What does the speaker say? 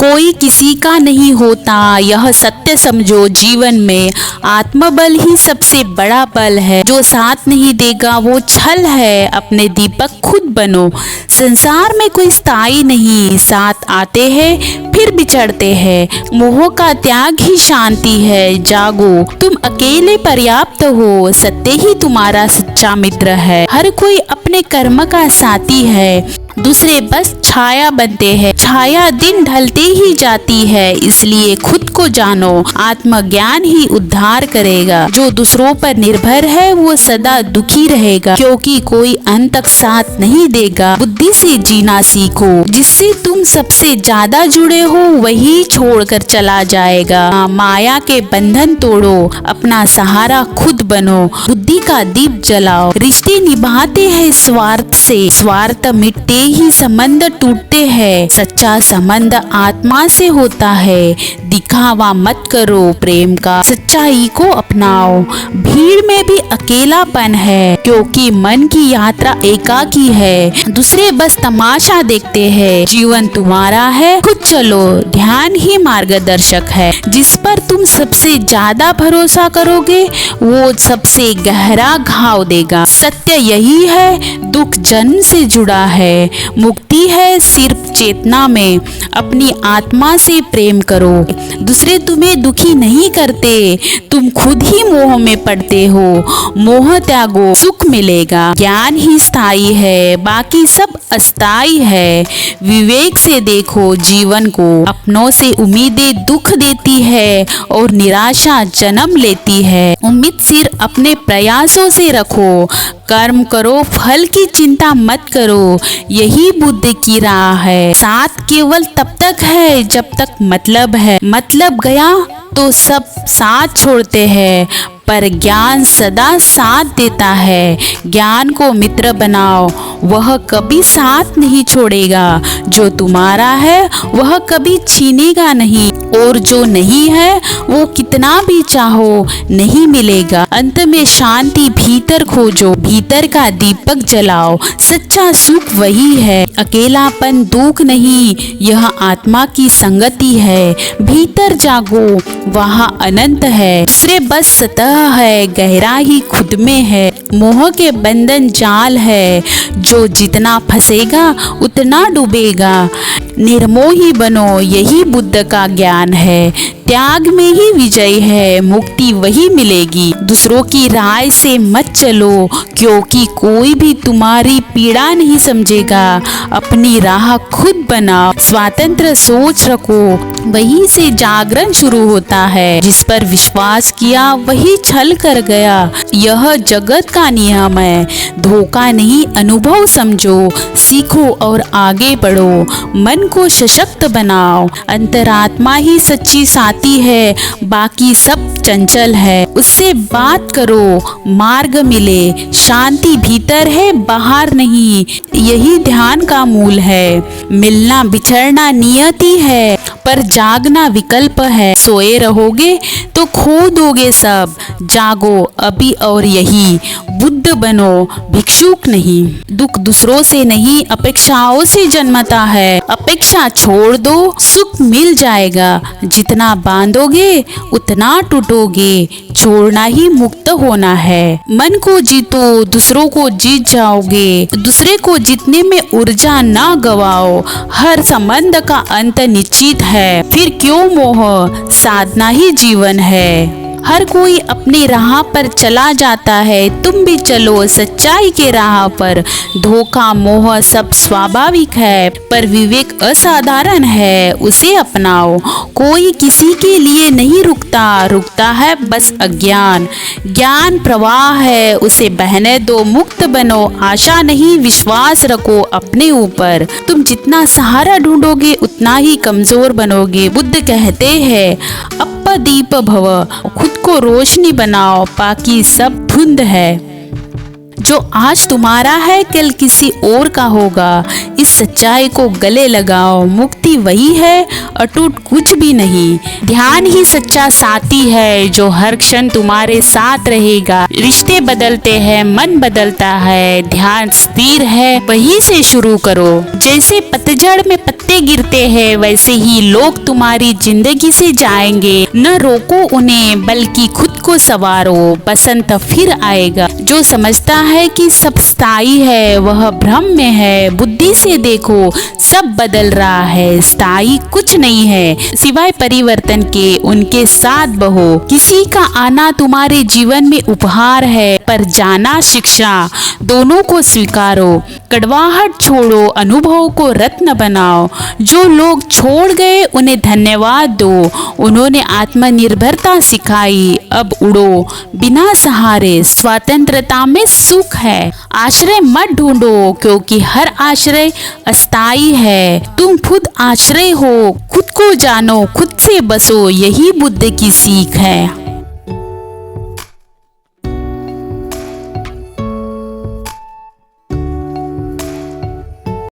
कोई किसी का नहीं होता, यह सत्य समझो जीवन में। आत्मबल ही सबसे बड़ा बल है, जो साथ नहीं देगा वो छल है। अपने दीपक खुद बनो। संसार में कोई स्थायी नहीं, साथ आते हैं फिर बिछड़ते हैं। मोह का त्याग ही शांति है, जागो तुम अकेले पर्याप्त हो। सत्य ही तुम्हारा सच्चा मित्र है। हर कोई अपने कर्म का साथी है, दूसरे बस छाया बनते हैं। छाया दिन ढलते ही जाती है, इसलिए खुद को जानो। आत्मज्ञान ही उद्धार करेगा। जो दूसरों पर निर्भर है वो सदा दुखी रहेगा, क्योंकि कोई अंत तक साथ नहीं देगा। बुद्धि से जीना सीखो, जिससे तुम सबसे ज्यादा जुड़े हो वही छोड़कर चला जाएगा। माया के बंधन तोड़ो, अपना सहारा खुद बनो। बुद्धि का दीप जलाओ। रिश्ते निभाते हैं स्वार्थ से, स्वार्थ मिटते ही संबंध टूटते हैं। सच्चा संबंध आत्मा से होता है। दिखावा मत करो प्रेम का, सच्चाई को अपनाओ। भीड़ में भी अकेलापन है, क्योंकि मन की यात्रा एकाकी है। दूसरे बस तमाशा देखते हैं। जीवन तुम्हारा है, खुद चलो। ध्यान ही मार्गदर्शक है। जिस पर तुम सबसे ज्यादा भरोसा करोगे वो सबसे गहरा घाव देगा। सत्य यही है, दुख जन्म से जुड़ा है, मुक्ति है सिर्फ चेतना में। अपनी आत्मा से प्रेम करो। दूसरे तुम्हें दुखी नहीं करते, तुम खुद ही मोह में पड़ते हो। मोह त्यागो, सुख मिलेगा। ज्ञान ही स्थायी है, बाकी सब अस्थायी है। विवेक से देखो जीवन को। अपनों से उम्मीदें दुख देती है और निराशा जन्म लेती है। उम्मीद सिर्फ अपने प्रयासों से रखो। कर्म करो, फल की चिंता मत करो। यही बुद्ध की राह है। साथ केवल तब तक है जब तक मतलब है। मतलब गया तो सब साथ छोड़ते हैं, पर ज्ञान सदा साथ देता है। ज्ञान को मित्र बनाओ, वह कभी साथ नहीं छोड़ेगा। जो तुम्हारा है वह कभी छीनेगा नहीं, और जो नहीं है वो कितना भी चाहो नहीं मिलेगा। अंत में शांति भीतर खोजो, भीतर का दीपक जलाओ। सच्चा सुख वही है, अकेलापन दुख नहीं, यह आत्मा की संगति है। भीतर जागो, वहाँ अनंत है। दूसरे बस सतह है, गहराई खुद में है। मोह के बंधन जाल है, जो जितना फंसेगा उतना डूबेगा। निर्मोही बनो, यही बुद्ध का ज्ञान है। त्याग में ही विजय है, मुक्ति वही मिलेगी। दूसरों की राय से मत चलो, क्योंकि कोई भी तुम्हारी पीड़ा नहीं समझेगा। अपनी राह खुद बनाओ, स्वतंत्र सोच रखो, वहीं से जागरण शुरू होता है। जिस पर विश्वास किया वही छल कर गया। यह जगत का नियम है, धोखा नहीं अनुभव समझो। सीखो और आगे बढ़ो, मन को सशक्त बनाओ। अंतरात्मा ही सच्ची साथी है, बाकी सब चंचल है। उससे बात करो, मार्ग मिले। शांति भीतर है, बाहर नहीं, यही ध्यान का मूल है। मिलना बिछड़ना नियति है, पर जागना विकल्प है। सोए रहोगे तो खो दोगे सब। जागो अभी और यही। बुद्ध बनो, भिक्षुक नहीं। दुख दूसरों से नहीं, अपेक्षाओं से जन्मता है। अपेक्षा छोड़ दो, सुख मिल जाएगा। जितना बांधोगे उतना टूटोगे। छोड़ना ही मुक्त होना है। मन को जीतो, दूसरों को जीत जाओगे। दूसरे को जीतने में ऊर्जा ना गवाओ। हर संबंध का अंत निश्चित है, फिर क्यों मोह, साधना ही जीवन है। हर कोई अपनी राह पर चला जाता है, तुम भी चलो सच्चाई के राह पर। धोखा मोह सब स्वाभाविक है, पर विवेक असाधारण है, उसे अपनाओ। कोई किसी के लिए नहीं रुकता, रुकता है बस अज्ञान। ज्ञान प्रवाह है, उसे बहने दो, मुक्त बनो। आशा नहीं, विश्वास रखो अपने ऊपर। तुम जितना सहारा ढूंढोगे उतना ही कमजोर बनोगे। बुद्ध कहते हैं, दीप भव, खुद को रोशनी बनाओ, बाकी सब धुंध है। जो आज तुम्हारा है कल किसी और का होगा। सच्चाई को गले लगाओ। मुक्ति वही है, अटूट कुछ भी नहीं। ध्यान ही सच्चा साथी है जो हर क्षण तुम्हारे साथ रहेगा। रिश्ते बदलते हैं, मन बदलता है, ध्यान स्थिर है, वही से शुरू करो। जैसे पतझड़ में पत्ते गिरते हैं वैसे ही लोग तुम्हारी जिंदगी से जाएंगे। न रोको उन्हें बल्कि खुद को संवारो, बसंत फिर आएगा। जो समझता है कि सब स्थायी है वह भ्रम में है। बुद्धि से देखो सब बदल रहा है, स्थायी कुछ नहीं है सिवाय परिवर्तन के। उनके साथ बहो। किसी का आना तुम्हारे जीवन में उपहार है, पर जाना शिक्षा। दोनों को स्वीकारो, कड़वाहट छोड़ो, अनुभव को रत्न बनाओ। जो लोग छोड़ गए उन्हें धन्यवाद दो, उन्होंने आत्मनिर्भरता सिखाई। अब उड़ो बिना सहारे, स्वतंत्रता में सुख है। आश्रय मत ढूंढो क्योंकि हर आश्रय अस्थायी है। तुम खुद आश्रय हो, खुद को जानो, खुद से बसो, यही बुद्ध की सीख है।